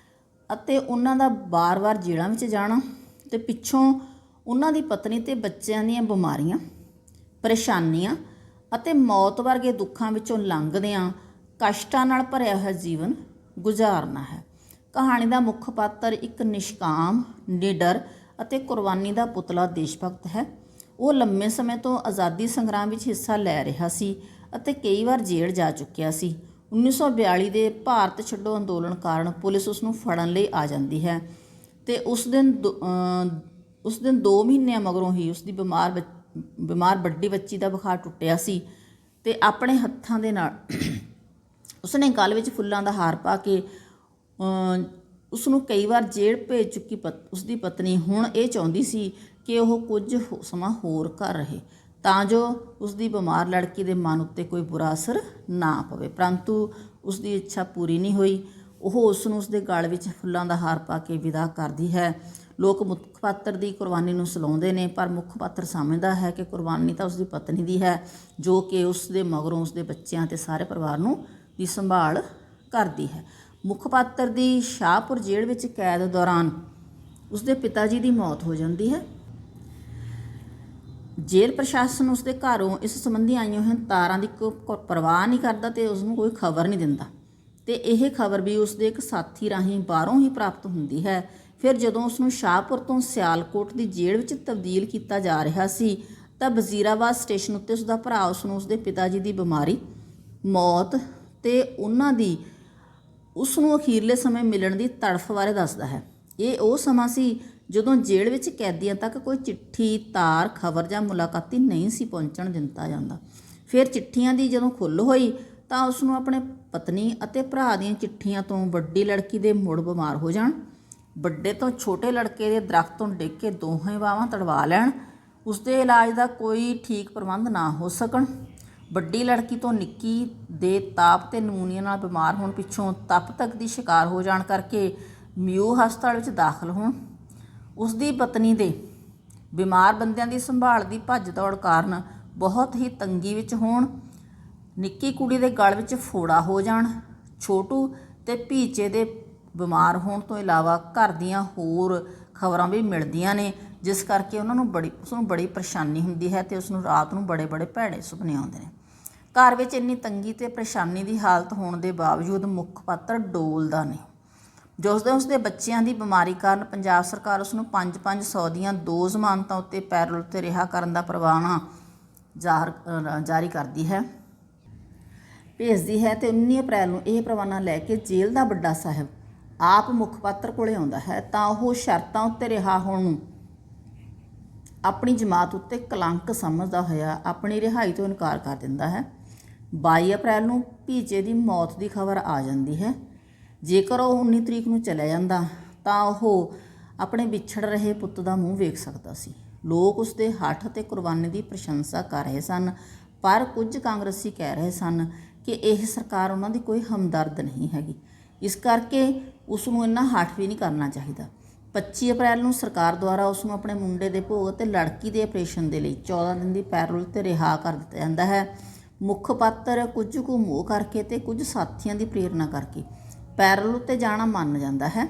ਅਤੇ ਉਹਨਾਂ ਦਾ ਵਾਰ-ਵਾਰ ਜੇਲ੍ਹਾਂ ਵਿੱਚ ਜਾਣਾ ਅਤੇ ਪਿੱਛੋਂ ਉਹਨਾਂ ਦੀ ਪਤਨੀ ਅਤੇ ਬੱਚਿਆਂ ਦੀਆਂ ਬਿਮਾਰੀਆਂ, ਪਰੇਸ਼ਾਨੀਆਂ ਅਤੇ ਮੌਤ ਵਰਗੇ ਦੁੱਖਾਂ ਵਿੱਚੋਂ ਲੰਘਦਿਆਂ ਕਸ਼ਟਾਂ ਨਾਲ ਭਰਿਆ ਹੋਇਆ ਜੀਵਨ ਗੁਜ਼ਾਰਨਾ ਹੈ। ਕਹਾਣੀ ਦਾ ਮੁੱਖ ਪਾਤਰ ਇੱਕ ਨਿਸ਼ਕਾਮ, ਨਿਡਰ ਅਤੇ ਕੁਰਬਾਨੀ ਦਾ ਪੁਤਲਾ ਦੇਸ਼ ਭਗਤ ਹੈ। ਉਹ ਲੰਮੇ ਸਮੇਂ ਤੋਂ ਆਜ਼ਾਦੀ ਸੰਗਰਾਮ ਵਿੱਚ ਹਿੱਸਾ ਲੈ ਰਿਹਾ ਸੀ ਅਤੇ ਕਈ ਵਾਰ ਜੇਲ੍ਹ ਜਾ ਚੁੱਕਿਆ ਸੀ। 1942 ਦੇ ਭਾਰਤ ਛੱਡੋ ਅੰਦੋਲਨ ਕਾਰਨ ਪੁਲਿਸ ਉਸ ਨੂੰ ਫੜਨ ਲਈ ਆ ਜਾਂਦੀ ਹੈ ਅਤੇ ਉਸ ਦਿਨ 2 ਮਹੀਨਿਆਂ ਮਗਰੋਂ ਹੀ ਉਸਦੀ ਬਿਮਾਰ ਵੱਡੀ ਬੱਚੀ ਦਾ ਬੁਖਾਰ ਟੁੱਟਿਆ ਸੀ ਅਤੇ ਆਪਣੇ ਹੱਥਾਂ ਦੇ ਨਾਲ ਉਸਨੇ ਗਲ ਵਿੱਚ ਫੁੱਲਾਂ ਦਾ ਹਾਰ ਪਾ ਕੇ ਉਸਨੂੰ ਕਈ ਵਾਰ ਜੇਲ੍ਹ ਭੇਜ ਚੁੱਕੀ ਉਸਦੀ ਪਤਨੀ ਹੁਣ ਇਹ ਚਾਹੁੰਦੀ ਸੀ ਕਿ ਉਹ ਕੁਝ ਸਮਾਂ ਹੋਰ ਘਰ ਰਹੇ ਤਾਂ ਜੋ ਉਸਦੀ ਬਿਮਾਰ ਲੜਕੀ ਦੇ ਮਨ ਉੱਤੇ ਕੋਈ ਬੁਰਾ ਅਸਰ ਨਾ ਪਵੇ, ਪਰੰਤੂ ਉਸਦੀ ਇੱਛਾ ਪੂਰੀ ਨਹੀਂ ਹੋਈ। ਉਹ ਉਸ ਨੂੰ ਉਸਦੇ ਗਲ ਵਿੱਚ ਫੁੱਲਾਂ ਦਾ ਹਾਰ ਪਾ ਕੇ ਵਿਦਾ ਕਰਦੀ ਹੈ। ਲੋਕ ਮੁੱਖ ਪਾਤਰ ਦੀ ਕੁਰਬਾਨੀ ਨੂੰ ਸਲਾਹੁੰਦੇ ਨੇ, ਪਰ ਮੁੱਖ ਪਾਤਰ ਸਮਝਦਾ ਹੈ ਕਿ ਕੁਰਬਾਨੀ ਤਾਂ ਉਸਦੀ ਪਤਨੀ ਦੀ ਹੈ, ਜੋ ਕਿ ਉਸ ਦੇ ਮਗਰੋਂ ਉਸਦੇ ਬੱਚਿਆਂ ਅਤੇ ਸਾਰੇ ਪਰਿਵਾਰ ਨੂੰ ਦੀ ਸੰਭਾਲ ਕਰਦੀ ਹੈ। ਮੁੱਖ ਪਾਤਰ ਦੀ ਸ਼ਾਹਪੁਰ ਜੇਲ੍ਹ ਵਿੱਚ ਕੈਦ ਦੌਰਾਨ ਉਸਦੇ ਪਿਤਾ ਜੀ ਦੀ ਮੌਤ ਹੋ ਜਾਂਦੀ ਹੈ। ਜੇਲ੍ਹ ਪ੍ਰਸ਼ਾਸਨ ਉਸਦੇ ਘਰੋਂ ਇਸ ਸੰਬੰਧੀ ਆਈਆਂ ਹੋਈਆਂ ਤਾਰਾਂ ਦੀ ਕੋਈ ਪਰਵਾਹ ਨਹੀਂ ਕਰਦਾ ਅਤੇ ਉਸਨੂੰ ਕੋਈ ਖਬਰ ਨਹੀਂ ਦਿੰਦਾ ਅਤੇ ਇਹ ਖਬਰ ਵੀ ਉਸਦੇ ਇੱਕ ਸਾਥੀ ਰਾਹੀਂ ਬਾਹਰੋਂ ਹੀ ਪ੍ਰਾਪਤ ਹੁੰਦੀ ਹੈ। ਫਿਰ ਜਦੋਂ ਉਸਨੂੰ ਸ਼ਾਹਪੁਰ ਤੋਂ ਸਿਆਲਕੋਟ ਦੀ ਜੇਲ੍ਹ ਵਿੱਚ ਤਬਦੀਲ ਕੀਤਾ ਜਾ ਰਿਹਾ ਸੀ ਤਾਂ ਵਜ਼ੀਰਾਬਾਦ ਸਟੇਸ਼ਨ ਉੱਤੇ ਉਸਦਾ ਭਰਾ ਉਸਨੂੰ ਉਸਦੇ ਪਿਤਾ ਜੀ ਦੀ ਬਿਮਾਰੀ, ਮੌਤ ਅਤੇ ਉਸਨੂੰ ਅਖੀਰਲੇ ਸਮੇਂ ਮਿਲਣ ਦੀ ਤੜਫ ਬਾਰੇ ਦੱਸਦਾ ਹੈ। ਇਹ ਉਹ ਸਮਾਂ ਸੀ ਜਦੋਂ ਜੇਲ੍ਹ ਵਿੱਚ ਕੈਦੀਆਂ ਤੱਕ ਕੋਈ ਚਿੱਠੀ, ਤਾਰ, ਖਬਰ ਜਾਂ ਮੁਲਾਕਾਤੀ ਨਹੀਂ ਸੀ ਪਹੁੰਚਣ ਦਿੱਤਾ ਜਾਂਦਾ। ਫਿਰ ਚਿੱਠੀਆਂ ਦੀ ਜਦੋਂ ਖੁੱਲ੍ਹ ਹੋਈ ਤਾਂ ਉਸਨੂੰ ਆਪਣੇ ਪਤਨੀ ਅਤੇ ਭਰਾ ਦੀਆਂ ਚਿੱਠੀਆਂ ਤੋਂ ਵੱਡੀ ਲੜਕੀ ਦੇ ਮੁੜ ਬਿਮਾਰ ਹੋ ਜਾਣ, ਵੱਡੇ ਤੋਂ ਛੋਟੇ ਲੜਕੇ ਦੇ ਦਰਖਤ ਤੋਂ ਡਿੱਗ ਕੇ ਦੋਹੇਂ ਬਾਹਾਂ ਤੜਵਾ ਲੈਣ, ਉਸਦੇ ਇਲਾਜ ਦਾ ਕੋਈ ਠੀਕ ਪ੍ਰਬੰਧ ਨਾ ਹੋ ਸਕਣ, ਵੱਡੀ ਲੜਕੀ ਤੋਂ ਨਿੱਕੀ ਦੇ ਤਾਪ ਅਤੇ ਨਮੂਨੀਆ ਨਾਲ ਬਿਮਾਰ ਹੋਣ ਪਿੱਛੋਂ ਤਪ ਤੱਕ ਦੀ ਸ਼ਿਕਾਰ ਹੋ ਜਾਣ ਕਰਕੇ ਮਿਊ ਹਸਪਤਾਲ ਵਿੱਚ ਦਾਖਲ ਹੋਣ, ਉਸਦੀ ਪਤਨੀ ਦੇ ਬਿਮਾਰ ਬੰਦਿਆਂ ਦੀ ਸੰਭਾਲ ਦੀ ਭੱਜ ਦੌੜ ਕਾਰਨ ਬਹੁਤ ਹੀ ਤੰਗੀ ਵਿੱਚ ਹੋਣ, ਨਿੱਕੀ ਕੁੜੀ ਦੇ ਗਲ ਵਿੱਚ ਫੋੜਾ ਹੋ ਜਾਣ, ਛੋਟੂ ਤੇ ਭੀਚੇ ਦੇ ਬਿਮਾਰ ਹੋਣ ਤੋਂ ਇਲਾਵਾ ਘਰ ਦੀਆਂ ਹੋਰ ਖਬਰਾਂ ਵੀ ਮਿਲਦੀਆਂ ਨੇ, ਜਿਸ ਕਰਕੇ ਉਸਨੂੰ ਬੜੀ ਪਰੇਸ਼ਾਨੀ ਹੁੰਦੀ ਹੈ ਤੇ ਉਸਨੂੰ ਰਾਤ ਨੂੰ ਬੜੇ ਭੈੜੇ ਸੁਪਨੇ ਆਉਂਦੇ ਨੇ। ਘਰ ਵਿੱਚ ਇੰਨੀ ਤੰਗੀ ਤੇ ਪਰੇਸ਼ਾਨੀ ਦੀ ਹਾਲਤ ਹੋਣ ਦੇ ਬਾਵਜੂਦ ਮੁੱਖ ਪਾਤਰ ਡੋਲਦਾ ਨਹੀਂ। ਉਸਦੇ ਬੱਚਿਆਂ ਦੀ ਬਿਮਾਰੀ ਕਾਰਨ ਪੰਜਾਬ ਸਰਕਾਰ ਉਸਨੂੰ 5-500 ਦੀਆਂ 2 ਜ਼ਮਾਨਤਾਂ ਉੱਤੇ ਪੈਰੋਲ 'ਤੇ ਰਿਹਾ ਕਰਨ ਦਾ ਪ੍ਰਵਾਨਾ ਜਾਰੀ ਕਰਦੀ ਹੈ, ਭੇਜਦੀ ਹੈ ਤੇ 19 ਅਪ੍ਰੈਲ ਨੂੰ ਇਹ ਪ੍ਰਵਾਨਾ ਲੈ ਕੇ ਜੇਲ੍ਹ ਦਾ ਵੱਡਾ ਸਾਹਿਬ ਆਪ ਮੁੱਖ ਪਾਤਰ ਕੋਲੇ ਆਉਂਦਾ ਹੈ ਤਾਂ ਉਹ ਸ਼ਰਤਾਂ ਉੱਤੇ ਰਿਹਾ ਹੋਣ ਨੂੰ ਆਪਣੀ ਜਮਾਤ ਉੱਤੇ ਕਲੰਕ ਸਮਝਦਾ ਹੋਇਆ ਆਪਣੀ ਰਿਹਾਈ ਤੋਂ ਇਨਕਾਰ ਕਰ ਦਿੰਦਾ ਹੈ। 22 ਅਪ੍ਰੈਲ ਨੂੰ ਭੀਚੇ ਦੀ ਮੌਤ ਦੀ ਖਬਰ ਆ ਜਾਂਦੀ ਹੈ। ਜੇਕਰ ਉਹ 19 ਤਰੀਕ ਨੂੰ ਚਲਾ ਜਾਂਦਾ ਤਾਂ ਉਹ ਆਪਣੇ ਵਿਛੜ ਰਹੇ ਪੁੱਤ ਦਾ ਮੂੰਹ ਵੇਖ ਸਕਦਾ ਸੀ। ਲੋਕ ਉਸਦੇ ਹੱਠ ਅਤੇ ਕੁਰਬਾਨੀ ਦੀ ਪ੍ਰਸ਼ੰਸਾ ਕਰ ਰਹੇ ਸਨ, ਪਰ ਕੁਝ ਕਾਂਗਰਸੀ ਕਹਿ ਰਹੇ ਸਨ ਕਿ ਇਹ ਸਰਕਾਰ ਉਹਨਾਂ ਦੀ ਕੋਈ ਹਮਦਰਦ ਨਹੀਂ ਹੈਗੀ, ਇਸ ਕਰਕੇ ਉਸ ਨੂੰ ਇੰਨਾ ਹੱਠ ਵੀ ਨਹੀਂ ਕਰਨਾ ਚਾਹੀਦਾ। 25 ਅਪ੍ਰੈਲ ਨੂੰ ਸਰਕਾਰ ਦੁਆਰਾ ਉਸ ਨੂੰ ਆਪਣੇ ਮੁੰਡੇ ਦੇ ਭੋਗ ਅਤੇ ਲੜਕੀ ਦੇ ਆਪਰੇਸ਼ਨ ਦੇ ਲਈ 14 ਦਿਨ ਦੀ ਪੈਰੋਲ 'ਤੇ ਰਿਹਾ ਕਰ ਦਿੱਤਾ ਜਾਂਦਾ ਹੈ। ਮੁੱਖ ਪਾਤਰ ਕੁਝ ਕੁ ਮੋਹ ਕਰਕੇ ਤੇ ਕੁਝ ਸਾਥੀਆਂ ਦੀ ਪ੍ਰੇਰਨਾ ਕਰਕੇ ਪੈਰੋਲ ਉੱਤੇ ਜਾਣਾ ਮੰਨ ਜਾਂਦਾ ਹੈ।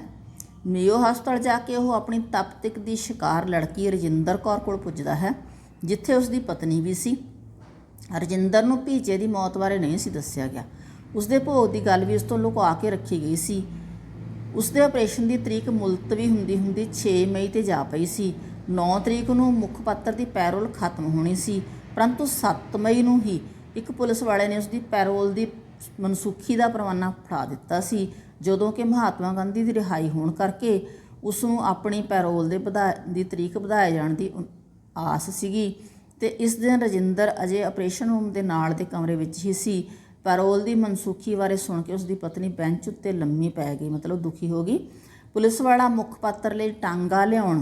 ਮੇਯੋ ਹਸਪਤਾਲ ਜਾ ਕੇ ਉਹ ਆਪਣੀ ਤਪਤਿਕ ਦੀ ਸ਼ਿਕਾਰ ਲੜਕੀ ਰਜਿੰਦਰ ਕੌਰ ਕੋਲ ਪੁੱਜਦਾ ਹੈ, ਜਿੱਥੇ ਉਸਦੀ ਪਤਨੀ ਵੀ ਸੀ। ਰਜਿੰਦਰ ਨੂੰ ਭੀਚੇ ਦੀ ਮੌਤ ਬਾਰੇ ਨਹੀਂ ਸੀ ਦੱਸਿਆ ਗਿਆ। ਉਸਦੇ ਭੋਗ ਦੀ ਗੱਲ ਵੀ ਉਸ ਤੋਂ ਲੁਕਾ ਕੇ ਰੱਖੀ ਗਈ ਸੀ। ਉਸਦੇ ਆਪਰੇਸ਼ਨ ਦੀ ਤਰੀਕ ਮੁਲਤਵੀ ਹੁੰਦੀ 6 ਮਈ 'ਤੇ ਜਾ ਪਈ ਸੀ। 9 ਤਰੀਕ ਨੂੰ ਮੁੱਖ ਪਾਤਰ ਦੀ ਪੈਰੋਲ ਖਤਮ ਹੋਣੀ ਸੀ, ਪਰੰਤੂ 7 ਮਈ ਨੂੰ ਹੀ ਇੱਕ ਪੁਲਿਸ ਵਾਲੇ ਨੇ ਉਸਦੀ ਪੈਰੋਲ ਦੀ ਮਨਸੂਖੀ ਦਾ ਪ੍ਰਵਾਨਾ ਫੜਾ ਦਿੱਤਾ ਸੀ, ਜਦੋਂ ਕਿ ਮਹਾਤਮਾ ਗਾਂਧੀ ਦੀ ਰਿਹਾਈ ਹੋਣ ਕਰਕੇ ਉਸ ਨੂੰ ਆਪਣੀ ਪੈਰੋਲ ਦੀ ਤਰੀਕ ਵਧਾਏ ਜਾਣ ਦੀ ਆਸ ਸੀਗੀ। ਤੇ ਇਸ ਦਿਨ ਰਜਿੰਦਰ ਅਜੇ ਆਪਰੇਸ਼ਨ ਰੂਮ ਦੇ ਨਾਲ ਦੇ ਕਮਰੇ ਵਿੱਚ ਹੀ ਸੀ। ਪੈਰੋਲ ਦੀ ਮਨਸੂਖੀ ਬਾਰੇ ਸੁਣ ਕੇ ਉਸਦੀ ਪਤਨੀ ਬੈਂਚ ਉੱਤੇ ਲੰਮੀ ਪੈ ਗਈ, ਮਤਲਬ ਦੁਖੀ ਹੋ ਗਈ। ਪੁਲਿਸ ਵਾਲਾ ਮੁੱਖ ਪਾਤਰ ਲਈ ਟਾਂਗਾ ਲਿਆਉਣ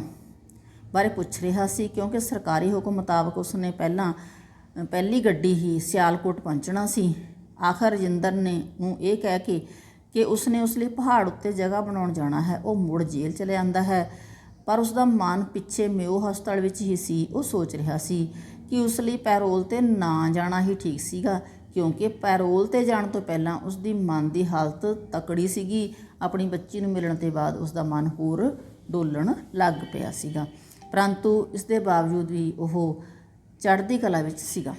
ਬਾਰੇ ਪੁੱਛ ਰਿਹਾ ਸੀ, ਕਿਉਂਕਿ ਸਰਕਾਰੀ ਹੁਕਮ ਮੁਤਾਬਕ ਉਸਨੇ ਪਹਿਲੀ ਗੱਡੀ ਹੀ ਸਿਆਲਕੋਟ ਪਹੁੰਚਣਾ ਸੀ। ਆਖਰ ਰਜਿੰਦਰ ਨੂੰ ਇਹ ਕਹਿ ਕੇ ਕਿ ਉਸਨੇ ਉਸ ਲਈ ਪਹਾੜ ਉੱਤੇ ਜਗ੍ਹਾ ਬਣਾਉਣ ਜਾਣਾ ਹੈ, ਉਹ ਮੁੜ ਜੇਲ੍ਹ ਚਲੇ ਜਾਂਦਾ ਹੈ। ਪਰ ਉਸਦਾ ਮਨ ਪਿੱਛੇ ਮੇਯੋ ਹਸਪਤਾਲ ਵਿੱਚ ਹੀ ਸੀ। ਉਹ ਸੋਚ ਰਿਹਾ ਸੀ ਕਿ ਉਸ ਲਈ ਪੈਰੋਲ 'ਤੇ ਨਾ ਜਾਣਾ ਹੀ ਠੀਕ ਸੀਗਾ, ਕਿਉਂਕਿ ਪੈਰੋਲ 'ਤੇ ਜਾਣ ਤੋਂ ਪਹਿਲਾਂ ਉਸਦੀ ਮਨ ਦੀ ਹਾਲਤ ਤਕੜੀ ਸੀਗੀ। ਆਪਣੀ ਬੱਚੀ ਨੂੰ ਮਿਲਣ ਤੋਂ ਬਾਅਦ ਉਸਦਾ ਮਨ ਹੋਰ ਡੋਲਣ ਲੱਗ ਪਿਆ ਸੀਗਾ, ਪਰੰਤੂ ਇਸ ਦੇ ਬਾਵਜੂਦ ਵੀ ਉਹ ਚੜ੍ਹਦੀ ਕਲਾ ਵਿੱਚ ਸੀਗਾ।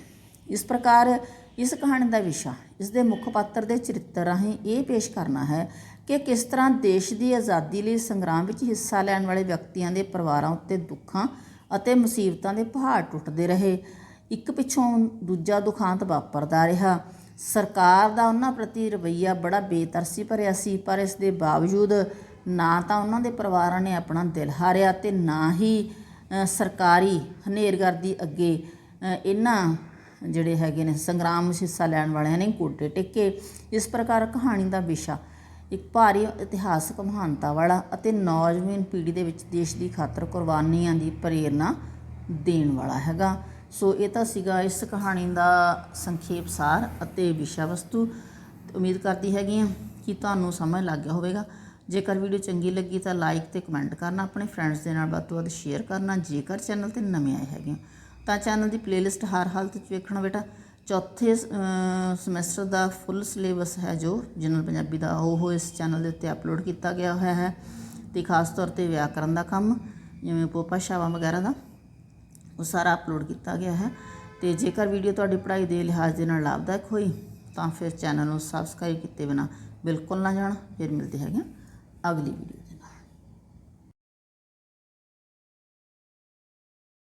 ਇਸ ਪ੍ਰਕਾਰ ਇਸ ਕਹਾਣੀ ਦਾ ਵਿਸ਼ਾ ਇਸ ਦੇ ਮੁੱਖ ਪਾਤਰ ਦੇ ਚਰਿੱਤਰ ਰਾਹੀਂ ਇਹ ਪੇਸ਼ ਕਰਨਾ ਹੈ ਕਿ ਕਿਸ ਤਰ੍ਹਾਂ ਦੇਸ਼ ਦੀ ਆਜ਼ਾਦੀ ਲਈ ਸੰਗਰਾਮ ਵਿੱਚ ਹਿੱਸਾ ਲੈਣ ਵਾਲੇ ਵਿਅਕਤੀਆਂ ਦੇ ਪਰਿਵਾਰਾਂ ਉੱਤੇ ਦੁੱਖਾਂ ਅਤੇ ਮੁਸੀਬਤਾਂ ਦੇ ਪਹਾੜ ਟੁੱਟਦੇ ਰਹੇ। ਇੱਕ ਪਿੱਛੋਂ ਦੂਜਾ ਦੁਖਾਂਤ ਵਾਪਰਦਾ ਰਿਹਾ। ਸਰਕਾਰ ਦਾ ਉਹਨਾਂ ਪ੍ਰਤੀ ਰਵੱਈਆ ਬੜਾ ਬੇਤਰਸੀ ਭਰਿਆ ਸੀ, ਪਰ ਇਸ ਦੇ ਬਾਵਜੂਦ ਨਾ ਤਾਂ ਉਹਨਾਂ ਦੇ ਪਰਿਵਾਰਾਂ ਨੇ ਆਪਣਾ ਦਿਲ ਹਾਰਿਆ ਤੇ ਨਾ ਹੀ ਸਰਕਾਰੀ ਹਨੇਰਗਰਦੀ ਅੱਗੇ ਇਹਨਾਂ ਜਿਹੜੇ ਹੈਗੇ ਨੇ ਸੰਗਰਾਮ ਵਿੱਚ ਹਿੱਸਾ ਲੈਣ ਵਾਲਿਆਂ ਨੇ ਗੋਡੇ ਟੇਕੇ। ਇਸ ਪ੍ਰਕਾਰ ਕਹਾਣੀ ਦਾ ਵਿਸ਼ਾ ਇੱਕ ਭਾਰੀ ਇਤਿਹਾਸਕ ਮਹਾਨਤਾ ਵਾਲਾ ਅਤੇ ਨੌਜਵਾਨ ਪੀੜ੍ਹੀ ਦੇ ਵਿੱਚ ਦੇਸ਼ ਦੀ ਖਾਤਰ ਕੁਰਬਾਨੀਆਂ ਦੀ ਪ੍ਰੇਰਨਾ ਦੇਣ ਵਾਲਾ ਹੈਗਾ। ਸੋ ਇਹ ਤਾਂ ਸੀਗਾ ਇਸ ਕਹਾਣੀ ਦਾ ਸੰਖੇਪ ਸਾਰ ਅਤੇ ਵਿਸ਼ਾ ਵਸਤੂ। ਉਮੀਦ ਕਰਦੀ ਹੈਗੀ ਹਾਂ ਕਿ ਤੁਹਾਨੂੰ ਸਮਝ ਲੱਗ ਗਿਆ ਹੋਵੇਗਾ। ਜੇਕਰ ਵੀਡੀਓ ਚੰਗੀ ਲੱਗੀ ਤਾਂ ਲਾਈਕ ਅਤੇ ਕਮੈਂਟ ਕਰਨਾ, ਆਪਣੇ ਫਰੈਂਡਸ ਦੇ ਨਾਲ ਵੱਧ ਤੋਂ ਵੱਧ ਸ਼ੇਅਰ ਕਰਨਾ। ਜੇਕਰ ਚੈਨਲ 'ਤੇ ਨਵੇਂ ਆਏ ਹੈਗੇ ਤਾਂ ਚੈਨਲ ਦੀ ਪਲੇਲਿਸਟ ਹਰ ਹਾਲਤ 'ਚ ਵੇਖਣਾ ਬੇਟਾ। ਚੌਥੇ ਸਮੈਸਟਰ ਦਾ ਫੁੱਲ ਸਿਲੇਬਸ ਹੈ ਜੋ ਜਨਰਲ ਪੰਜਾਬੀ ਦਾ, ਉਹ ਇਸ ਚੈਨਲ ਦੇ ਉੱਤੇ ਅਪਲੋਡ ਕੀਤਾ ਗਿਆ ਹੋਇਆ ਹੈ। ਅਤੇ ਖਾਸ ਤੌਰ 'ਤੇ ਵਿਆਕਰਨ ਦਾ ਕੰਮ, ਜਿਵੇਂ ਉਪਭਾਸ਼ਾਵਾਂ ਵਗੈਰਾ ਦਾ, ਉਹ ਸਾਰਾ ਅਪਲੋਡ ਕੀਤਾ ਗਿਆ ਹੈ। ਅਤੇ ਜੇਕਰ ਵੀਡੀਓ ਤੁਹਾਡੀ ਪੜ੍ਹਾਈ ਦੇ ਲਿਹਾਜ਼ ਦੇ ਨਾਲ ਲਾਭਦਾਇਕ ਹੋਈ ਤਾਂ ਫਿਰ ਚੈਨਲ ਨੂੰ ਸਬਸਕ੍ਰਾਈਬ ਕੀਤੇ ਬਿਨਾਂ ਬਿਲਕੁਲ ਨਾ ਜਾਣਾ। ਫਿਰ ਮਿਲਦੇ ਹੈਗੇ ਅਗਲੀ ਵੀਡੀਓ।